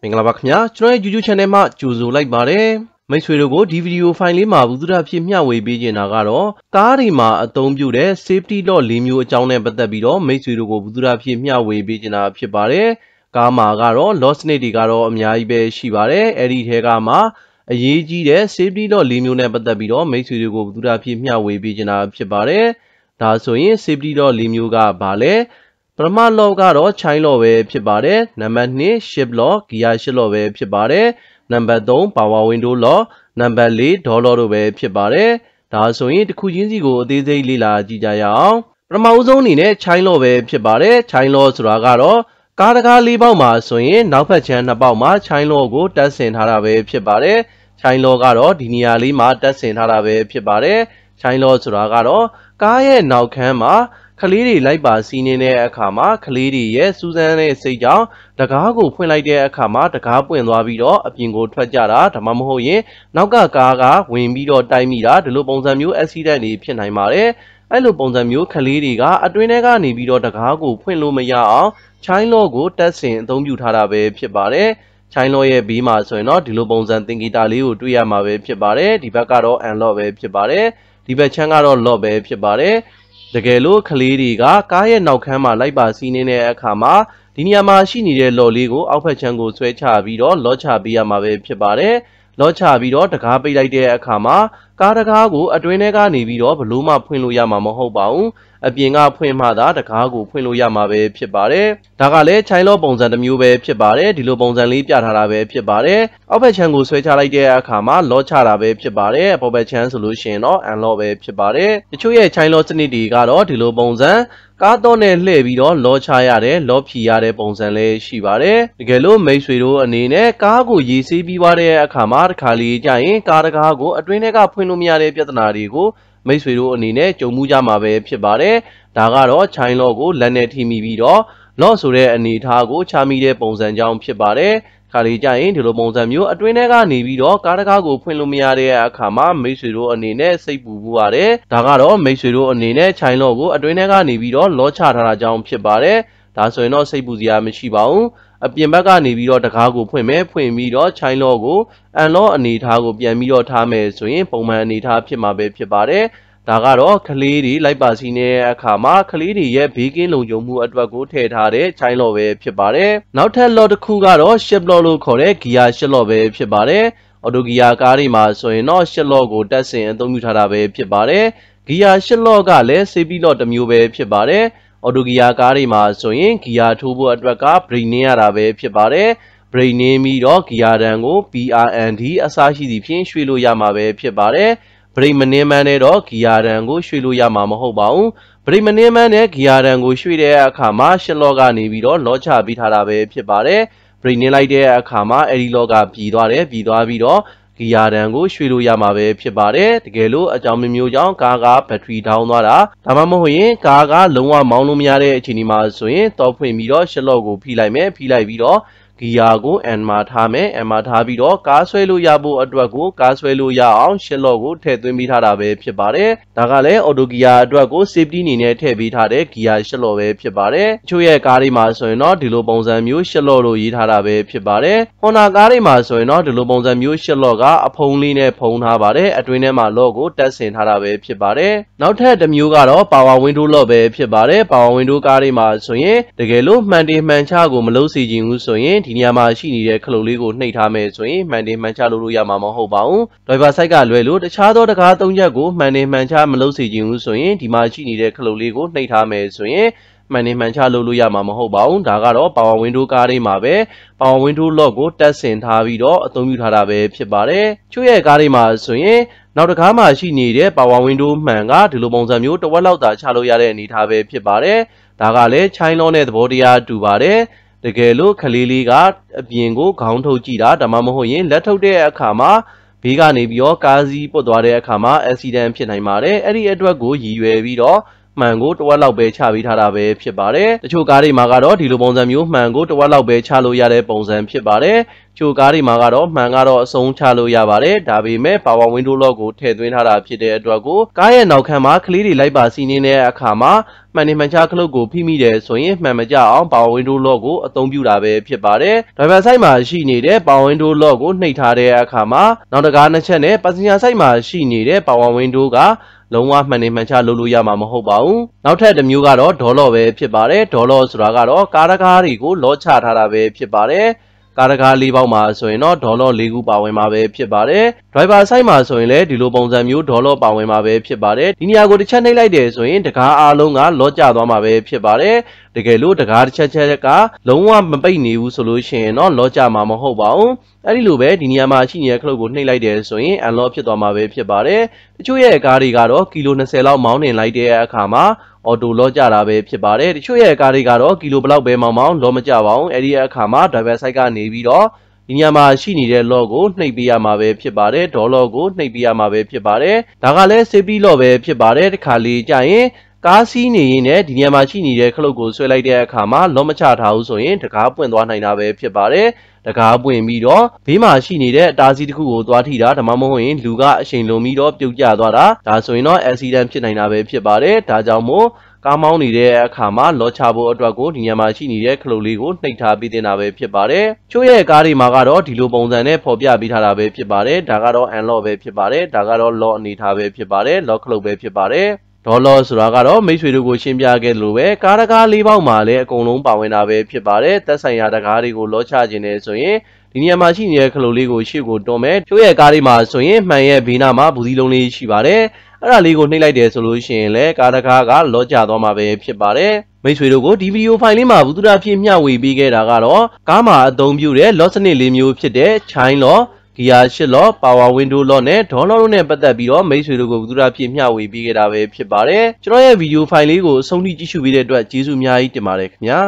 မင်္ဂလာပါခင်ဗျာကျွန်တော်ရဲ့ YouTube channel မှာကြိုဆိုလိုက်ပါတယ်မိတ်ဆွေတို့ကိုဒီဗီဒီယိုဖိုင်လေးမှာဘုသူဒ္ဓဖြစ်မျှဝေပေးနေတာကတော့ကားတွေမှာအသုံးပြုတဲ့ safety law ၄မျိုးအကြောင်းနဲ့ပတ်သက်ပြီးတော့မိတ်ဆွေတို့ကိုဘုသူဒ္ဓဖြစ်မျှဝေပေးနေတာဖြစ်ပါတယ်ကားမှာကတော့ law စနစ်တွေကတော့အများကြီးပဲရှိပါတယ်အဲ့ဒီထဲကမှအရေးကြီးတဲ့ safety law ၄မျိုးနဲ့ပတ်သက်ပြီးတော့မိတ်ဆွေတို့ကိုဘုသူဒ္ဓဖြစ်မျှဝေပေးနေတာဖြစ်ပါတယ်ဒါဆိုရင် safety law ၄မျိုးကဘာလဲပထမ law ကတော့ child law ပဲဖြစ်ပါတယ်နံပါတ်2 shift law gear shift law ပဲဖြစ်ပါတယ်နံပါတ်3 power window law နံပါတ်4 door law တို့ပဲဖြစ်ပါတယ်ဒါဆိုရင်တစ်ခုချင်းစီကိုအသေးစိတ်လေ့လာကြည့်ကြရအောင်ပထမဦးဆုံးအနေနဲ့ child law ပဲဖြစ်ပါတယ် child law ဆိုတာကတော့ကားတကား၄ပေါက်မှာဆိုရင်နောက်ဖက်ချမ်း2ပေါက်မှာ child law ကိုတက်ဆင်ထားတာပဲဖြစ်ပါတယ် child law ကတော့ဒီနေရာလေးမှာတက်ဆင်ထားတာပဲဖြစ်ပါတယ် child law ဆိုတာကတော့ကားရဲ့နောက်ခန်းမှာကလေးတွေလိုက်ပါစီးနေတဲ့အခါမှာကလေးတွေရဲ့စူးစမ်းတဲ့စိတ်ကြောင့်တကားကိုဖွင့်လိုက်တဲ့အခါမှာတကားပွင့်သွားပြီးတော့အပြင်ကိုထွက်ကြတာဒါမှမဟုတ်ရင်နောက်ကကားကဝင်ပြီးတော့တိုက်မိတာဒီလိုပုံစံမျိုး accident တွေဖြစ်နိုင်ပါတယ်အဲ့လိုပုံစံမျိုးကလေးတွေကအတွင်းထဲကနေပြီးတော့တကားကိုဖွင့်လို့မရအောင် child law ကိုတက်ဆင်အသုံးပြုထားတာပဲဖြစ်ပါတယ် child law ရဲ့ဘေးမှာဆိုရင်တော့ဒီလိုပုံစံသင်္ကေတလေးကိုတွေ့ရမှာပဲဖြစ်ပါတယ်ဒီဘက်ကတော့ unlock ပဲဖြစ်ပါတယ်ဒီဘက်ချမ်းကတော့ lock ပဲဖြစ်ပါတယ်တကယ်လို့ကလေးတွေကကားရဲ့နောက်ခန်းမှာလိုက်ပါစီးနေတဲ့အခါမှာဒီနေရာမှာရှိနေတဲ့လော်လေးကိုအောက်ဖက်ချမ်းကိုဆွဲချပြီးတော့လော့ချပေးရမှာပဲဖြစ်ပါတယ်လော့ချပြီးတော့တကားပိတ်လိုက်တဲ့အခါမှာကားတကားကိုအတွင်းထဲကနေပြီးတော့ဘလို့မှဖွင့်လို့ရမှာမဟုတ်ပါဘူးအပြင်ကဖွင့်မှသာတကားကိုဖွင့်လို့ရမှာပဲဖြစ်ပါတယ်ဒါကလည်း child law ပုံစံတစ်မျိုးပဲဖြစ်ပါတယ်ဒီလိုပုံစံလေးပြထားတာပဲဖြစ်ပါတယ်အောက်ဖက်ချမ်းကိုဆွဲချလိုက်တဲ့အခါမှာလော့ချတာပဲဖြစ်ပါတယ်အပေါ်ဖက်ချမ်းဆိုလို့ရှိရင်တော့ unlock ပဲဖြစ်ပါတယ်တချို့ရဲ့ child law စနစ်တွေကတော့ဒီလိုပုံစံကားတော့နဲ့လှည့်ပြီးတော့လော့ချရတယ်လော့ဖြီရတဲ့ပုံစံလေးရှိပါတယ်တကယ်လို့မိတ်ဆွေတို့အနေနဲ့ကားကိုရေဆေးပြီးသွားတဲ့အခါမှာတစ်ခါလေးကြာရင်ကားတကားကိုအတွင်းထဲကဖွင့်လို့မရတဲ့ပြဿနာတွေကိုမိတ်ဆွေတို့အနေနဲ့ကြုံမှုကြမှာပဲဖြစ်ပါတယ်ဒါကတော့ child law ကိုလက်နဲ့ထိမိပြီးတော့ lock ဆိုတဲ့အနေအထားကိုချမိတဲ့ပုံစံကြောင်းဖြစ်ပါတယ်ခါလေးကြရင်ဒီလိုပုံစံမျိုးအတွင်းထဲကနေပြီးတော့ကားတကားကိုဖွင့်လို့မရတဲ့အခါမှာမိတ်ဆွေတို့အနေနဲ့စိတ်ပူပူရတယ်ဒါကတော့မိတ်ဆွေတို့အနေနဲ့ child law ကိုအတွင်းထဲကနေပြီးတော့ lock ချထားတာကြောင်းဖြစ်ပါတယ်ဒါဆိုရင်တော့စိတ်ပူစရာမရှိပါဘူးအပြင်ဘက်ကနေပြီးတော့တကားကိုဖွင့်ပြီးတော့ child law ကို unlock အနေအထားကိုပြန်ပြီးတော့ထားမယ်ဆိုရင်ပုံမှန်အနေအထားဖြစ်မှာပဲဖြစ်ပါတယ်ဒါကတော့ကလေးတွေလိုက်ပါစီးနေတဲ့အခါမှာကလေးတွေရဲ့ဘေးကင်းလုံခြုံမှုအတွက်ကိုထည့်ထားတဲ့ child law ပဲဖြစ်ပါတယ်နောက်ထပ် law တစ်ခုကတော့ shift law လို့ခေါ်တဲ့ gear shift law ပဲဖြစ်ပါတယ်auto gear ကားတွေမှာဆိုရင်တော့ shift law ကိုတက်ဆင်အသုံးပြုထားတာပဲဖြစ်ပါတယ် gear shift law ကလည်း safety law တစ်မျိုးပဲဖြစ်ပါတယ်auto gear ကားတွေမှာဆိုရင် gear ထိုးဖို့အတွက်က brake နင်းရတာပဲဖြစ်ပါတယ် brake နင်းပြီးတော့ gear တန်းကို PRND အစားရှိသည်ဖြင့်ရွှေ့လို့ရမှာပဲဖြစ်ပါတယ်ဘရိတ်မနှင်းမှန်းနဲ့တော့ဂီယာတန်ကိုရွှေ့လို့ရမှာမဟုတ်ပါဘူးဘရိတ်မနှင်းမှန်းနဲ့ဂီယာတန်ကိုရွှေ့တဲ့အခါမှာရှစ်လော့ကနေပြီးတော့လော့ချပေးထားတာပဲဖြစ်ပါတယ်ဘရိတ်နှင်းလိုက်တဲ့အခါမှာအဲဒီလော့ကပြည်သွားပြီးတော့ဂီယာတန်ကိုရွှေ့လို့ရမှာပဲဖြစ်ပါတယ်တကယ်လို့အကြောင်းမျိုးကြောင့်ကားကဘက်ထရီဒေါင်းသွားတာဒါမှမဟုတ်ရင်ကားကလုံးဝမောင်းလို့မရတဲ့အခြေအနေမှာဆိုရင်တော့ဖွင့်ပြီးတော့ရှစ်လော့ကိုဖိလိုက်ပြီးတော့ဂီယာကို N မှာထားမယ် N မှာထားပြီးတော့ကားဆွဲလို့ရဖို့အတွက်ကိုကားဆွဲလို့ရအောင်ရှစ်လော့ကိုထည့်သွင်းပေးထားတာပဲဖြစ်ပါတယ်ဒါကလည်း auto gear အတွက်ကို safety အနေနဲ့ထည့်ပေးထားတဲ့ gear ရှစ်လော့ပဲဖြစ်ပါတယ်တချို့ရဲ့ကားတွေမှာဆိုရင်တော့ဒီလိုပုံစံမျိုးရှစ်လော့လို့ရေးထားတာပဲဖြစ်ပါတယ် Honda ကားတွေမှာဆိုရင်တော့ဒီလိုပုံစံမျိုးရှစ်လော့ကအဖုံးလေးနဲ့ဖုံးထားပါတယ်အတွင်းထဲမှာလော့ကိုတက်ဆင်ထားတာပဲဖြစ်ပါတယ်နောက်ထပ်တစ်မျိုးကတော့ power window lock ပဲဖြစ်ပါတယ် power window ကားတွေမှာဆိုရင်တကယ်လို့မှန်တင်မှန်ချကိုမလုပ်စေချင်ဘူးဆိုရင်ဒီနေရာမှာရှိနေတဲ့ခလုတ်လေးကိုနှိပ်ထားမယ်ဆိုရင်မှန်တင်မှန်ချလို့ရမှာမဟုတ်ပါဘူး driver side ကလွဲလို့တခြားသောတကား၃ချက်ကိုမှန်တင်မှန်ချမလုပ်စေချင်ဘူးဆိုရင်ဒီမှာရှိနေတဲ့ခလုတ်လေးကိုနှိပ်ထားမယ်ဆိုရင်မှန်တင်မှန်ချလို့ရမှာမဟုတ်ပါဘူးဒါကတော့ power window ကားတွေမှာပဲ power window lock ကိုတက်ဆင်ထားပြီးတော့အသုံးပြုထားတာပဲဖြစ်ပါတယ်ချို့ရဲ့ကားတွေမှာဆိုရင်နောက်တစ်ခါမှရှိနေတဲ့ power window မှန်ကဒီလိုပုံစံမျိုးတစ်ဝက်လောက်သာချလို့ရတဲ့အနေအထားပဲဖြစ်ပါတယ်ဒါကလည်း child law နဲ့သဘောတရားတူပါတယ်တကယ်လို့ကလေးလေးကအပြင်ကိုခေါင်းထုတ်ကြည့်တာဒါမှမဟုတ်ရင်လက်ထုတ်တဲ့အခါမှာဘေးကနေပြီးတော့ကားစီးပုတ်သွားတဲ့အခါမှာ accident ဖြစ်နိုင်ပါတယ်အဲ့ဒီအတွက်ကိုရည်ရွယ်ပြီးတော့မှန်ကိုတစ်ဝက်လောက်ပဲချပေးထားတာပဲဖြစ်ပါတယ်တချို့ကားတွေမှာကတော့ဒီလိုပုံစံမျိုးမှန်ကိုတစ်ဝက်လောက်ပဲချလို့ရတဲ့ပုံစံဖြစ်ပါတယ် ချိုကားတွေမှာကတော့မှန်ကတော့အဆုံးချလို့ရပါတယ်ဒါပေမဲ့ power window lock ကိုထည့်သွင်းထားတာဖြစ်တဲ့အတွက်ကိုကားရဲ့နောက်ခန်းမှာကလေးတွေလိုက်ပါစီးနေတဲ့အခါမှာမှန်နေမှန်ချခလုတ်ကိုဖိမိတယ်ဆိုရင်မှန်မကြအောင် power window lock ကိုအသုံးပြုတာပဲဖြစ်ပါတယ်။ driver side မှာရှိနေတဲ့ power window lock ကိုနှိပ်ထားတဲ့အခါမှာနောက်တကားနှစ်ချက်နဲ့ passenger side မှာရှိနေတဲ့ power window ကလုံးဝမှန်နေမှန်ချလုပ်လို့ရမှာမဟုတ်ပါဘူး။နောက်ထပ်တစ်မျိုးကတော့ဒေါ်လော့ပဲဖြစ်ပါတယ်။ဒေါ်လော့ဆိုတာကတော့ကားတကားတွေကိုလော့ချထားတာပဲဖြစ်ပါတယ်။ကားတကား၄ပေါက်မှာဆိုရင်တော့ဒေါ်လော့၄ခုပါဝင်မှာပဲဖြစ်ပါတယ်။ driver side မှာဆိုရင်လည်းဒီလိုပုံစံမျိုးဒေါ်လော့ပါဝင်မှာပဲဖြစ်ပါတယ်။ဒီနေရာကိုတစ်ချက်နှိပ်လိုက်တယ်ဆိုရင်တကားအားလုံးကလော့ကျသွားမှာပဲဖြစ်ပါတယ်။တကယ်လို့တကားတစ်ချက်ကလုံးဝမပိတ်နေဘူးဆိုလို့ရှိရင်တော့လော့ကျမှာမဟုတ်ပါဘူး။အဲဒီလိုပဲဒီနေရာမှာရှိနေတဲ့ခလုတ်ကိုနှိပ်လိုက်တယ်ဆိုရင် unlock ဖြစ်သွားမှာပဲဖြစ်ပါတယ်။တချို့ရဲ့ကားတွေကတော့ကီလို20လောက်မောင်းနှင်လိုက်တဲ့အခါမှာအော်တိုလော့ကြတာပဲဖြစ်ပါတယ်တချို့ရဲ့ကားတွေကတော့ကီလိုဘလောက်ပဲမောင်းလော့မကြပါဘူးအဲဒီအခါမှာ driver side ကနေပြီးတော့ဒီနေရာမှာရှိနေတဲ့လော့ကိုနှိပ်ပေးရမှာပဲဖြစ်ပါတယ်ဒေါ်လော့ကိုနှိပ်ပေးရမှာပဲဖြစ်ပါတယ်ဒါကလည်း safety lock ပဲဖြစ်ပါတယ်တခါလေကြာရင်ကားစီးနေရင်လည်းဒီနေရာမှာရှိနေတဲ့ခလုတ်ကိုဆွဲလိုက်တဲ့အခါမှာလော့မချထားဘူးဆိုရင်တကားပွင့်သွားနိုင်တာပဲဖြစ်ပါတယ်တကားပွင့်ပြီးတော့ဘေးမှာရှိနေတဲ့အတားအဆီးတစ်ခုကိုသွားထိတာဒါမှမဟုတ်ရင်လူကအချိန်လွန်ပြီးတော့ပြုတ်ကျသွားတာဒါဆိုရင်တော့ accident ဖြစ်နိုင်တာပဲဖြစ်ပါတယ်ဒါကြောင့်မို့ကားမောင်းနေတဲ့အခါမှာလော့ချဖို့အတွက်ကိုဒီညမှာရှိနေတဲ့ခလုတ်လေးကိုနှိပ်ထားပေးတင်တာပဲဖြစ်ပါတယ်။ချို့ရဲ့ကားတွေမှာကတော့ဒီလိုပုံစံနဲ့ဖော်ပြပေးထားတာပဲဖြစ်ပါတယ်။ဒါကတော့ unlock ပဲဖြစ်ပါတယ်။ဒါကတော့ lock အနေထားပဲဖြစ်ပါတယ်။ lock ခလုတ်ပဲဖြစ်ပါတယ်။ဒေါ်လော့ဆိုတာကတော့မိတ်ဆွေတို့ကိုရှင်းပြခဲ့လို့ပဲကားတကား၄ပေါက်မှာလည်းအကုန်လုံးပါဝင်တာပဲဖြစ်ပါတယ်။သက်ဆိုင်ရာတကားတွေကိုလော့ချခြင်းနဲ့ဆိုရင်ဒီနေရာမှာရှိနေတဲ့ခလုတ်လေးကိုရှေ့ကိုတွန်းမယ်။ချို့ရဲ့ကားတွေမှာဆိုရင်မှန်ရဲ့ဘေးနားမှာဘူးစီလုံးလေးရှိပါတယ်။အဲ့ဒါလေးကိုနှိပ်လိုက်တယ်ဆိုလို့ရှိရင်လည်းကားတကားကလော့ကျသွားမှာပဲဖြစ်ပါတယ်မိတ်ဆွေတို့ကိုဒီဗီဒီယိုဖိုင်လေးမှာဘူးတူတာဖြစ်မျှဝေပေးခဲ့တာကတော့ကားမှာအသုံးပြုတဲ့လော့စနစ်၄မျိုးဖြစ်တဲ့ chain lock ဂီယာ8လော့ power window lock နဲ့ door lock တို့နဲ့ပတ်သက်ပြီးတော့မိတ်ဆွေတို့ကိုဘူးတူတာဖြစ်မျှဝေပေးခဲ့တာပဲဖြစ်ပါတယ်ကျွန်တော်ရဲ့ဗီဒီယိုဖိုင်လေးကိုအဆုံးထိကြည့်ရှုပေးတဲ့အတွက်ကျေးဇူးအများကြီးတင်ပါတယ်ခင်ဗျာ